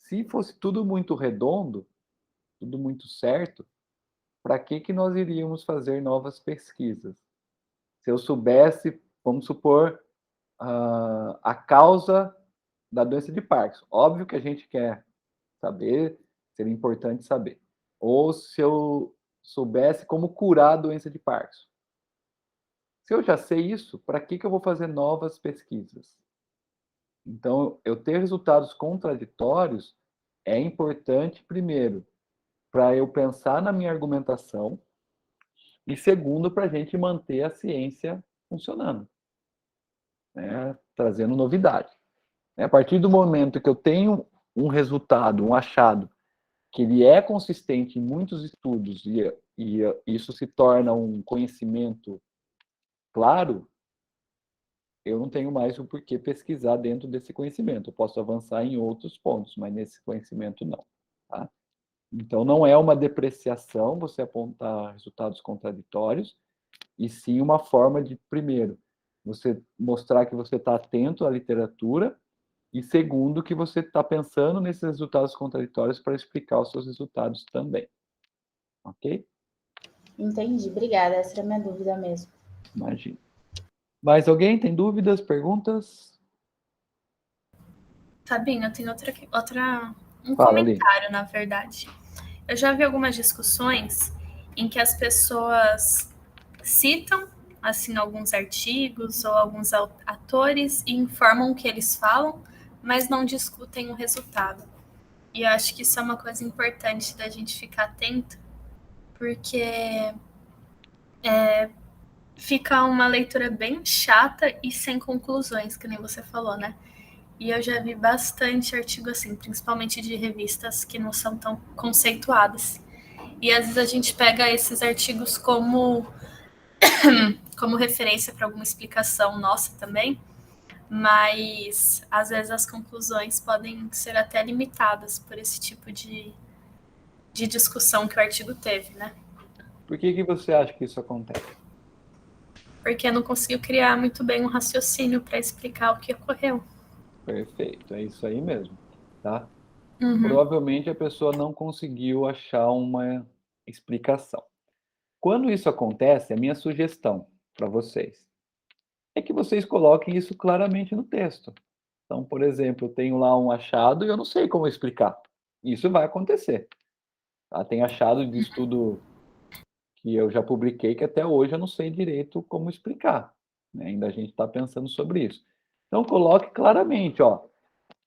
Se fosse tudo muito redondo, tudo muito certo, para que nós iríamos fazer novas pesquisas? Se eu soubesse, vamos supor, a causa da doença de Parkinson. Óbvio que a gente quer saber, seria importante saber. Ou se eu soubesse como curar a doença de Parkinson. Se eu já sei isso, para que eu vou fazer novas pesquisas? Então, eu ter resultados contraditórios é importante, primeiro, para eu pensar na minha argumentação, e segundo, para a gente manter a ciência funcionando, né? Trazendo novidade. A partir do momento que eu tenho um resultado, um achado, que ele é consistente em muitos estudos e isso se torna um conhecimento claro, eu não tenho mais o porquê pesquisar dentro desse conhecimento. Eu posso avançar em outros pontos, mas nesse conhecimento não. Tá? Então, não é uma depreciação você apontar resultados contraditórios, e sim uma forma de, primeiro, você mostrar que você está atento à literatura, e segundo, que você está pensando nesses resultados contraditórios para explicar os seus resultados também. Ok? Entendi, obrigada. Essa era a minha dúvida mesmo. Imagina. Mais alguém tem dúvidas, perguntas? Fabinho, eu tenho um Fala, Aline. comentário, na verdade. Eu já vi algumas discussões em que as pessoas citam assim alguns artigos ou alguns atores e informam o que eles falam, mas não discutem o resultado. E eu acho que isso é uma coisa importante da gente ficar atento, porque fica uma leitura bem chata e sem conclusões, que nem você falou, né? E eu já vi bastante artigo assim, principalmente de revistas que não são tão conceituadas. E às vezes a gente pega esses artigos como referência para alguma explicação nossa também, mas às vezes as conclusões podem ser até limitadas por esse tipo de discussão que o artigo teve, né? Por que você acha que isso acontece? Porque não conseguiu criar muito bem um raciocínio para explicar o que ocorreu. Perfeito, é isso aí mesmo, tá? Uhum. Provavelmente a pessoa não conseguiu achar uma explicação. Quando isso acontece, a minha sugestão para vocês é que vocês coloquem isso claramente no texto. Então, por exemplo, eu tenho lá um achado e eu não sei como explicar. Isso vai acontecer. Tá? Tem achado de estudo que eu já publiquei que até hoje eu não sei direito como explicar, né? Ainda a gente está pensando sobre isso. Então, coloque claramente, ó,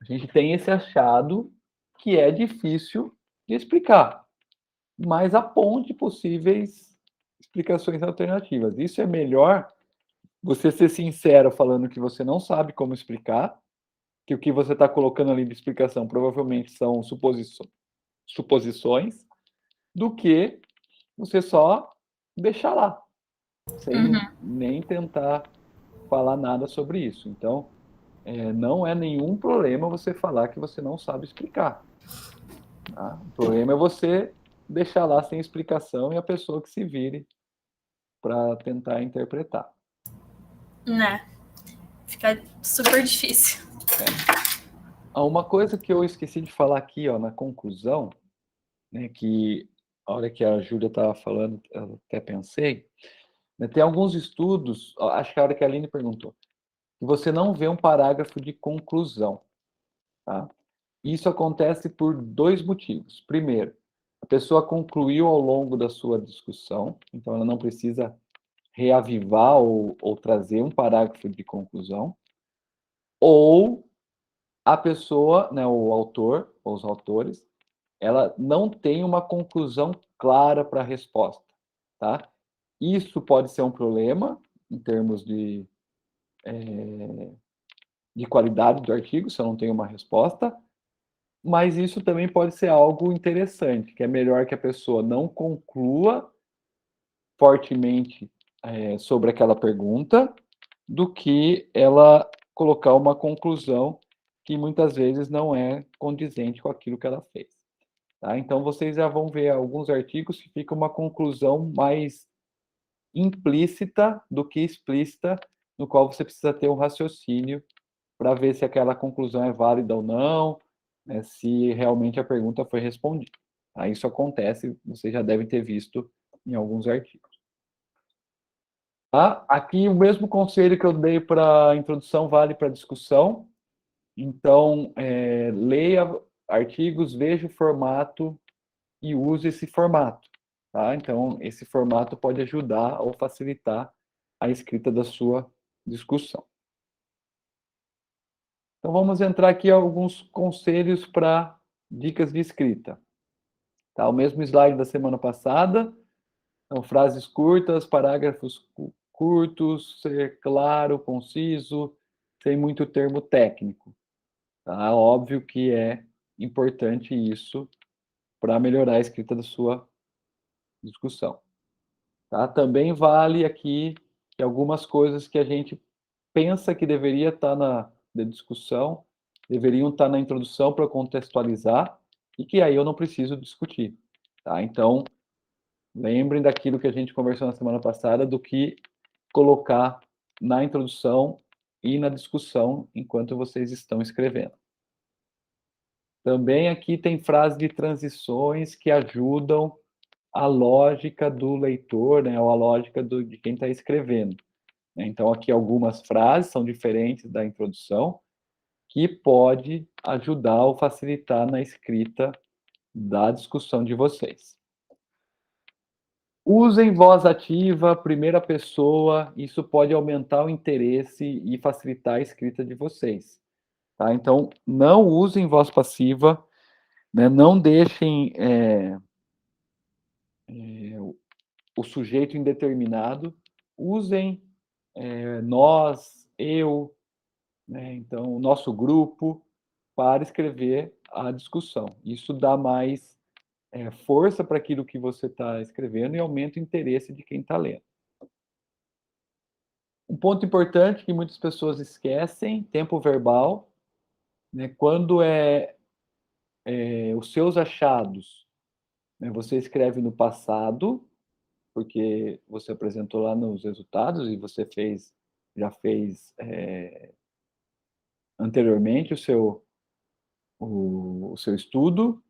a gente tem esse achado que é difícil de explicar, mas aponte possíveis explicações alternativas. Isso é melhor você ser sincero falando que você não sabe como explicar, que o que você está colocando ali de explicação provavelmente são suposições, do que você só deixar lá, sem nem tentar falar nada sobre isso. Então, não é nenhum problema você falar que você não sabe explicar. Tá? O problema é você deixar lá sem explicação e a pessoa que se vire para tentar interpretar. Né? Fica super difícil. Uma coisa que eu esqueci de falar aqui, ó, na conclusão, né, que a hora que a Júlia estava falando, eu até pensei, né, tem alguns estudos, acho que a hora que a Aline perguntou, que você não vê um parágrafo de conclusão. Tá? Isso acontece por dois motivos. Primeiro, a pessoa concluiu ao longo da sua discussão, então ela não precisa reavivar ou trazer um parágrafo de conclusão, ou a pessoa, né, o autor, ou os autores, ela não tem uma conclusão clara para a resposta, tá? Isso pode ser um problema em termos de qualidade do artigo, se eu não tenho uma resposta, mas isso também pode ser algo interessante, que é melhor que a pessoa não conclua fortemente sobre aquela pergunta, do que ela colocar uma conclusão que muitas vezes não é condizente com aquilo que ela fez. Tá? Então, vocês já vão ver alguns artigos que fica uma conclusão mais implícita do que explícita, no qual você precisa ter um raciocínio para ver se aquela conclusão é válida ou não, né, se realmente a pergunta foi respondida. Tá? Isso acontece, vocês já devem ter visto em alguns artigos. Tá? Aqui o mesmo conselho que eu dei para a introdução vale para a discussão. Então, leia artigos, veja o formato e use esse formato. Tá? Então, esse formato pode ajudar ou facilitar a escrita da sua discussão. Então, vamos entrar aqui em alguns conselhos para dicas de escrita. Tá? O mesmo slide da semana passada. Então, frases curtas, parágrafos curtos, ser claro, conciso, sem muito termo técnico. Tá? Óbvio que é importante isso para melhorar a escrita da sua discussão. Tá? Também vale aqui que algumas coisas que a gente pensa que deveria estar na discussão, deveriam estar na introdução para contextualizar, e que aí eu não preciso discutir. Tá? Então, lembrem daquilo que a gente conversou na semana passada, do que colocar na introdução e na discussão enquanto vocês estão escrevendo. Também aqui tem frases de transições que ajudam a lógica do leitor, né, ou a lógica de quem está escrevendo. Então, aqui algumas frases são diferentes da introdução, que pode ajudar ou facilitar na escrita da discussão de vocês. Usem voz ativa, primeira pessoa, isso pode aumentar o interesse e facilitar a escrita de vocês. Tá? Então, não usem voz passiva, né? Não deixem o sujeito indeterminado, usem nós, eu, né? Então, o nosso grupo, para escrever a discussão. Isso dá mais força para aquilo que você está escrevendo e aumenta o interesse de quem está lendo. Um ponto importante que muitas pessoas esquecem, tempo verbal, né? Quando os seus achados, né? Você escreve no passado, porque você apresentou lá nos resultados e você já fez anteriormente o seu estudo,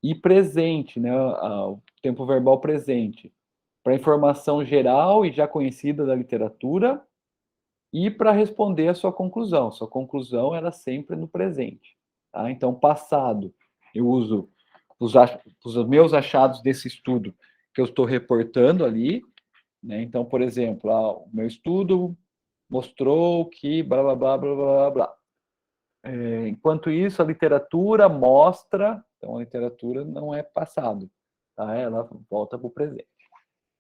e presente, né? O tempo verbal presente, para informação geral e já conhecida da literatura, e para responder a sua conclusão. Sua conclusão era sempre no presente. Tá? Então, passado, eu uso os meus achados desse estudo que eu estou reportando ali. Né? Então, por exemplo, o meu estudo mostrou que blá, blá, blá, blá, blá, blá. Enquanto isso, a literatura mostra... Então, a literatura não é passado. Tá? Ela volta para o presente.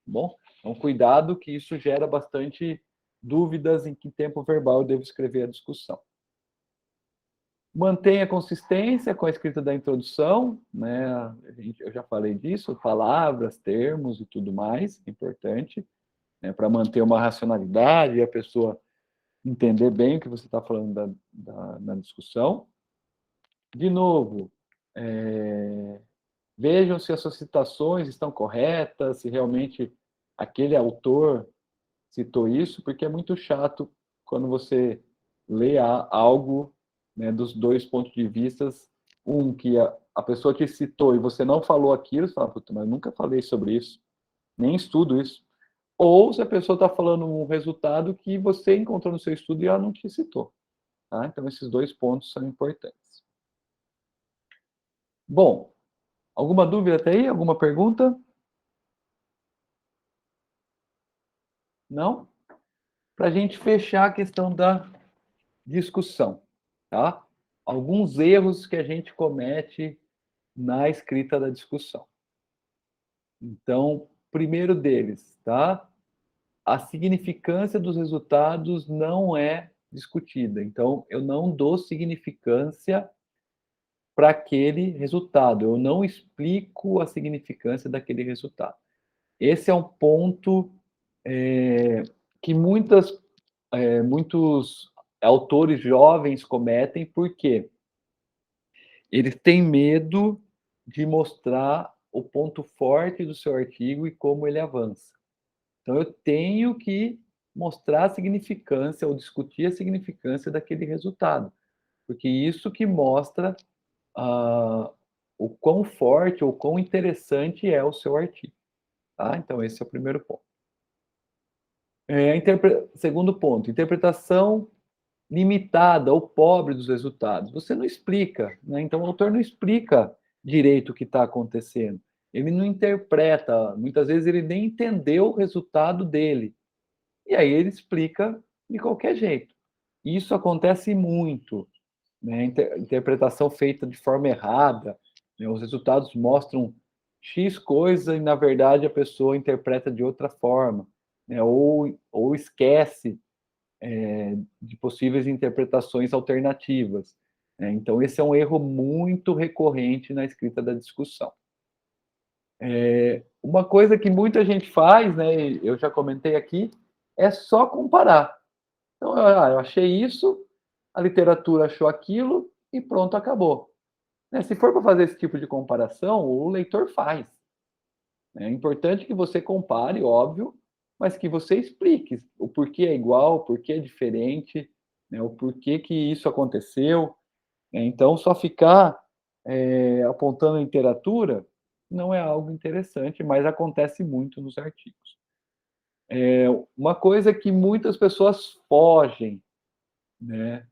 Bom, então cuidado que isso gera bastante dúvidas em que tempo verbal eu devo escrever a discussão. Mantenha consistência com a escrita da introdução, né? Eu já falei disso, palavras, termos e tudo mais, importante, né? Para manter uma racionalidade e a pessoa entender bem o que você está falando na discussão. De novo, vejam se as suas citações estão corretas, se realmente aquele autor citou isso, porque é muito chato quando você lê algo, né, dos dois pontos de vista, que a pessoa te citou e você não falou aquilo, você fala, puta, mas eu nunca falei sobre isso, nem estudo isso. Ou se a pessoa está falando um resultado que você encontrou no seu estudo e ela não te citou. Tá? Então, esses dois pontos são importantes. Bom, alguma dúvida até aí? Alguma pergunta? Não? Para a gente fechar a questão da discussão, tá? Alguns erros que a gente comete na escrita da discussão. Então, primeiro deles, tá? A significância dos resultados não é discutida. Então, eu não dou significância para aquele resultado. Eu não explico a significância daquele resultado. Esse é um ponto que muitos autores jovens cometem, porque eles têm medo de mostrar o ponto forte do seu artigo e como ele avança. Então, eu tenho que mostrar a significância ou discutir a significância daquele resultado, porque isso que mostra o quão forte ou quão interessante é o seu artigo. Tá? Então, esse é o primeiro ponto. Segundo ponto, interpretação limitada ou pobre dos resultados. Você não explica, né? Então o autor não explica direito o que está acontecendo. Ele não interpreta, muitas vezes ele nem entendeu o resultado dele. E aí ele explica de qualquer jeito. Isso acontece muito, né? Interpretação feita de forma errada, né? Os resultados mostram X coisa e, na verdade, a pessoa interpreta de outra forma, né? Ou esquece de possíveis interpretações alternativas, né? Então, esse é um erro muito recorrente na escrita da discussão. Uma coisa que muita gente faz, né, eu já comentei aqui, é só comparar. Então, eu achei isso, a literatura achou aquilo e pronto, acabou. Né? Se for para fazer esse tipo de comparação, o leitor faz. É importante que você compare, óbvio, mas que você explique o porquê é igual, o porquê é diferente, né? O porquê que isso aconteceu. Né? Então, só ficar apontando a literatura não é algo interessante, mas acontece muito nos artigos. Uma coisa que muitas pessoas fogem, né?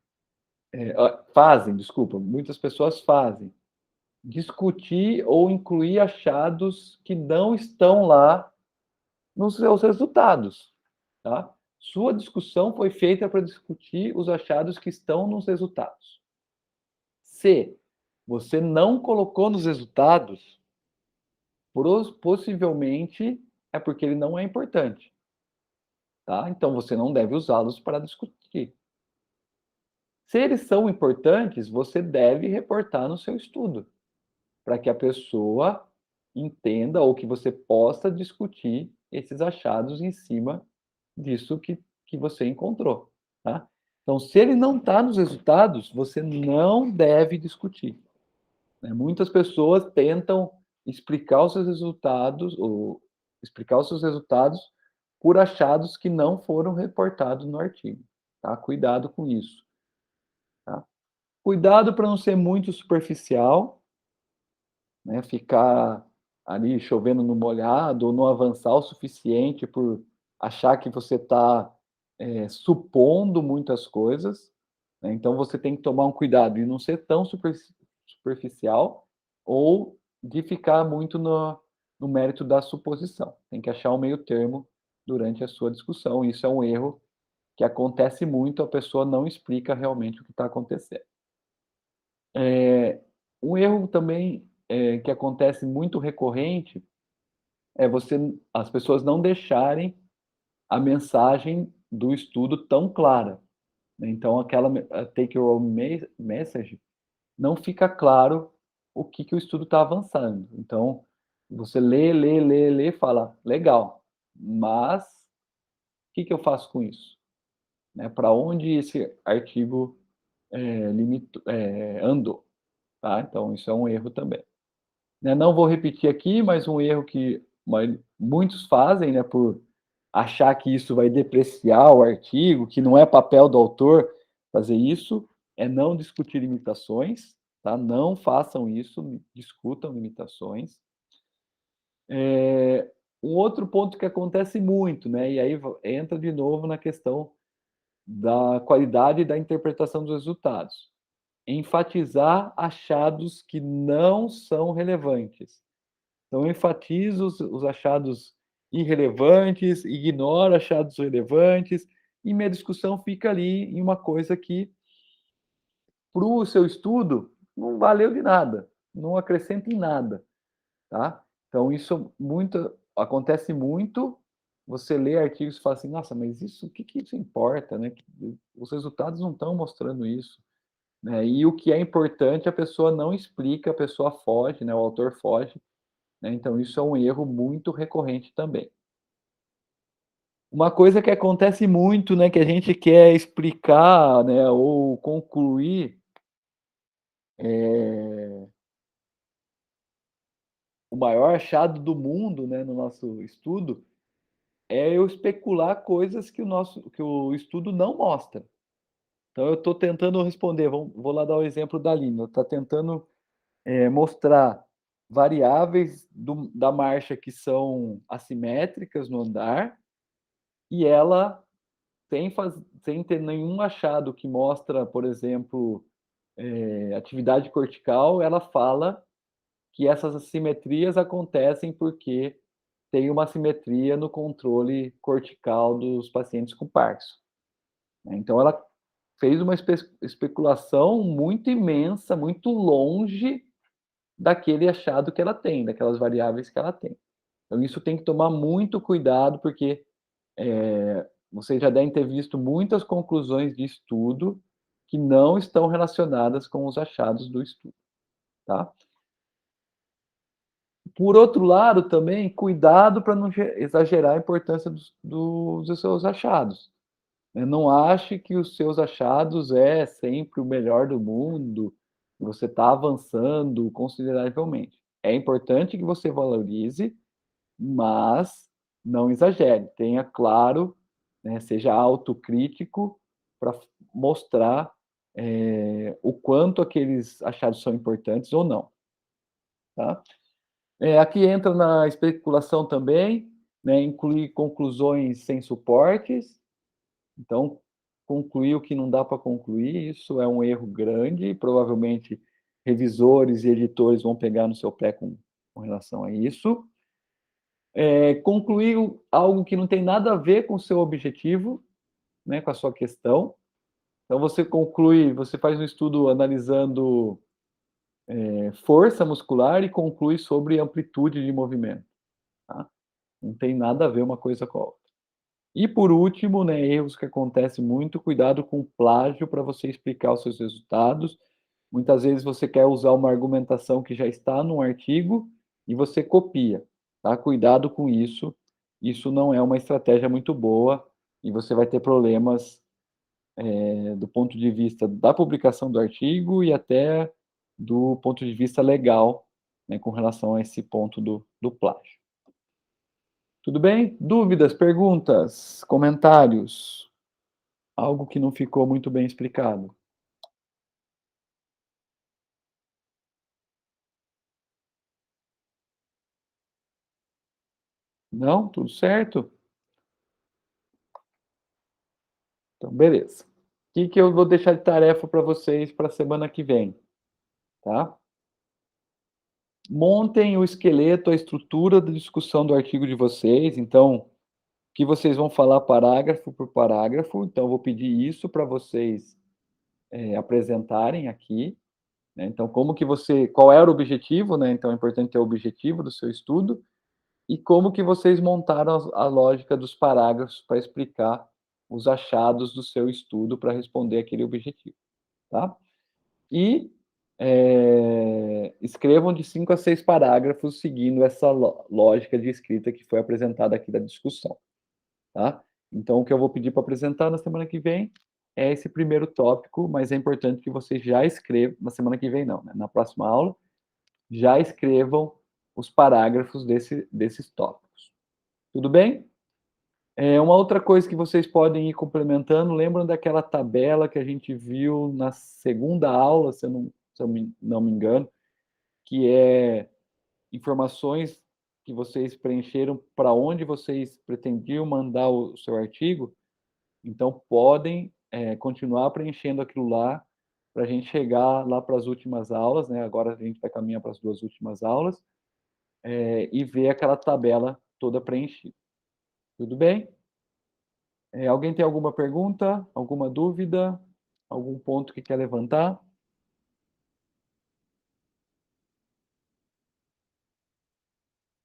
Muitas pessoas fazem, discutir ou incluir achados que não estão lá nos seus resultados, tá? Sua discussão foi feita para discutir os achados que estão nos resultados. Se você não colocou nos resultados, possivelmente é porque ele não é importante, tá? Então você não deve usá-los para discutir. Se eles são importantes, você deve reportar no seu estudo, para que a pessoa entenda ou que você possa discutir esses achados em cima disso que você encontrou. Tá? Então, se ele não está nos resultados, você não deve discutir. Né? Muitas pessoas tentam explicar os seus resultados, ou explicar os seus resultados por achados que não foram reportados no artigo. Tá? Cuidado com isso. Tá? Cuidado para não ser muito superficial, né? Ficar ali chovendo no molhado ou não avançar o suficiente por achar que você está supondo muitas coisas. Né? Então, você tem que tomar um cuidado de não ser tão superficial ou de ficar muito no mérito da suposição. Tem que achar um meio termo durante a sua discussão. Isso é um erro que acontece muito, a pessoa não explica realmente o que está acontecendo. Um erro também que acontece muito recorrente é as pessoas não deixarem a mensagem do estudo tão clara. Né? Então, aquela take your own message não fica claro o que o estudo está avançando. Então, você lê, fala, legal, mas o que eu faço com isso? Né? Para onde esse artigo andou? Tá? Então, isso é um erro também. Né? Não vou repetir aqui, mas um erro que muitos fazem, né, por achar que isso vai depreciar o artigo, que não é papel do autor fazer isso, é não discutir limitações, tá? Não façam isso, discutam limitações. Um outro ponto que acontece muito, né, e aí entra de novo na questão da qualidade da interpretação dos resultados. Enfatizar achados que não são relevantes. Então, eu enfatizo os achados irrelevantes, ignoro achados relevantes, e minha discussão fica ali em uma coisa que, para o seu estudo, não valeu de nada, não acrescenta em nada. Tá? Então, isso acontece muito. Você lê artigos e fala assim, nossa, mas isso, o que isso importa? Né? Os resultados não estão mostrando isso. Né? E o que é importante, a pessoa não explica, a pessoa foge, né? O autor foge. Né? Então, isso é um erro muito recorrente também. Uma coisa que acontece muito, né, que a gente quer explicar, né, ou concluir, o maior achado do mundo, né, no nosso estudo, é eu especular coisas que o estudo não mostra. Então, eu estou tentando responder, vou lá dar o exemplo da Lina, está tentando mostrar variáveis da marcha que são assimétricas no andar, e ela, sem ter nenhum achado que mostra, por exemplo, atividade cortical, ela fala que essas assimetrias acontecem porque tem uma assimetria no controle cortical dos pacientes com Parkinson. Então, ela fez uma especulação muito imensa, muito longe daquele achado que ela tem, daquelas variáveis que ela tem. Então, isso tem que tomar muito cuidado, porque vocês já devem ter visto muitas conclusões de estudo que não estão relacionadas com os achados do estudo, tá? Por outro lado, também, cuidado para não exagerar a importância dos seus achados. Não ache que os seus achados é sempre o melhor do mundo, que você está avançando consideravelmente. É importante que você valorize, mas não exagere. Tenha claro, né, seja autocrítico para mostrar o quanto aqueles achados são importantes ou não. Tá? Aqui entra na especulação também, né, incluir conclusões sem suportes. Então, concluir o que não dá para concluir, isso é um erro grande, e provavelmente revisores e editores vão pegar no seu pé com relação a isso. Concluir algo que não tem nada a ver com o seu objetivo, né, com a sua questão. Então, você faz um estudo analisando força muscular e conclui sobre amplitude de movimento. Tá? Não tem nada a ver uma coisa com a outra. E por último, né, erros que acontecem muito, cuidado com plágio para você explicar os seus resultados. Muitas vezes você quer usar uma argumentação que já está num artigo e você copia, tá? Cuidado com isso. Isso não é uma estratégia muito boa e você vai ter problemas do ponto de vista da publicação do artigo e até do ponto de vista legal, né, com relação a esse ponto do plágio. Tudo bem? Dúvidas, perguntas, comentários? Algo que não ficou muito bem explicado? Não? Tudo certo? Então, beleza. O que eu vou deixar de tarefa para vocês para a semana que vem? Tá? Montem o esqueleto, a estrutura da discussão do artigo de vocês. Então, que vocês vão falar parágrafo por parágrafo. Então, eu vou pedir isso para vocês apresentarem aqui. Né? Então, qual era o objetivo, né? Então, é importante ter o objetivo do seu estudo e como que vocês montaram a lógica dos parágrafos para explicar os achados do seu estudo para responder aquele objetivo, tá? E escrevam de 5 a 6 parágrafos seguindo essa lógica de escrita que foi apresentada aqui da discussão. Tá? Então, o que eu vou pedir para apresentar na semana que vem é esse primeiro tópico, mas é importante que vocês já escrevam, na semana que vem não, né? Na próxima aula, já escrevam os parágrafos desses tópicos. Tudo bem? Uma outra coisa que vocês podem ir complementando, lembram daquela tabela que a gente viu na segunda aula, se eu não me engano, que é informações que vocês preencheram para onde vocês pretendiam mandar o seu artigo, então podem continuar preenchendo aquilo lá para a gente chegar lá para as últimas aulas, né? Agora a gente vai caminhar para as 2 últimas aulas e ver aquela tabela toda preenchida. Tudo bem? Alguém tem alguma pergunta, alguma dúvida, algum ponto que quer levantar?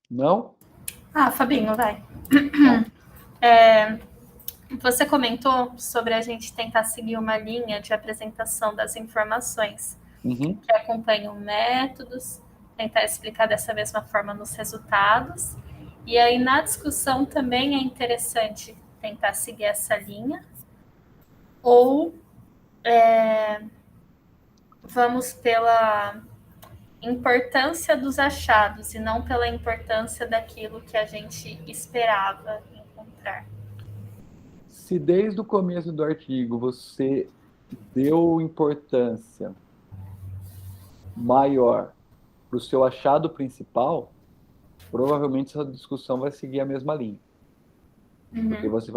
Não? Fabinho, vai. Você comentou sobre a gente tentar seguir uma linha de apresentação das informações que acompanham métodos, tentar explicar dessa mesma forma nos resultados. E aí, na discussão, também é interessante tentar seguir essa linha. Ou vamos pela importância dos achados e não pela importância daquilo que a gente esperava encontrar. Se desde o começo do artigo você deu importância maior para o seu achado principal, provavelmente essa discussão vai seguir a mesma linha. Porque você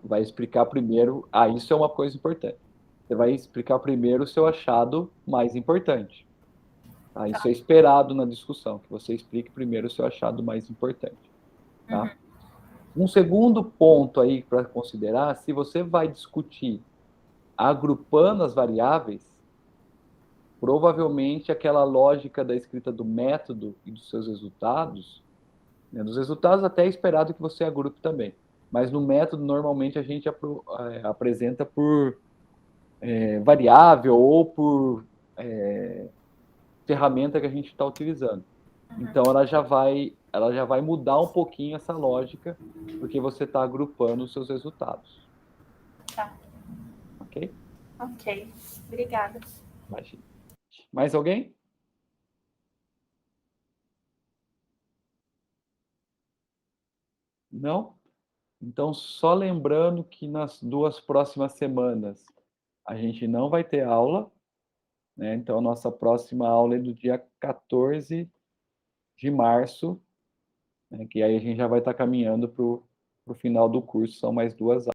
vai explicar primeiro, isso é uma coisa importante. Você vai explicar primeiro o seu achado mais importante. Tá? Isso é esperado na discussão, que você explique primeiro o seu achado mais importante. Tá? Um segundo ponto aí para considerar, se você vai discutir agrupando as variáveis, provavelmente aquela lógica da escrita do método e dos seus resultados, né, dos resultados até é esperado que você agrupe também, mas no método normalmente a gente apresenta por variável ou por ferramenta que a gente está utilizando. Então ela já vai mudar um pouquinho essa lógica, porque você está agrupando os seus resultados. Tá. Ok? Ok. Obrigada. Imagina. Mais alguém? Não? Então, só lembrando que nas 2 próximas semanas a gente não vai ter aula, né? Então, a nossa próxima aula é do dia 14 de março, né? Que aí a gente já vai estar caminhando para o final do curso, são mais 2 aulas.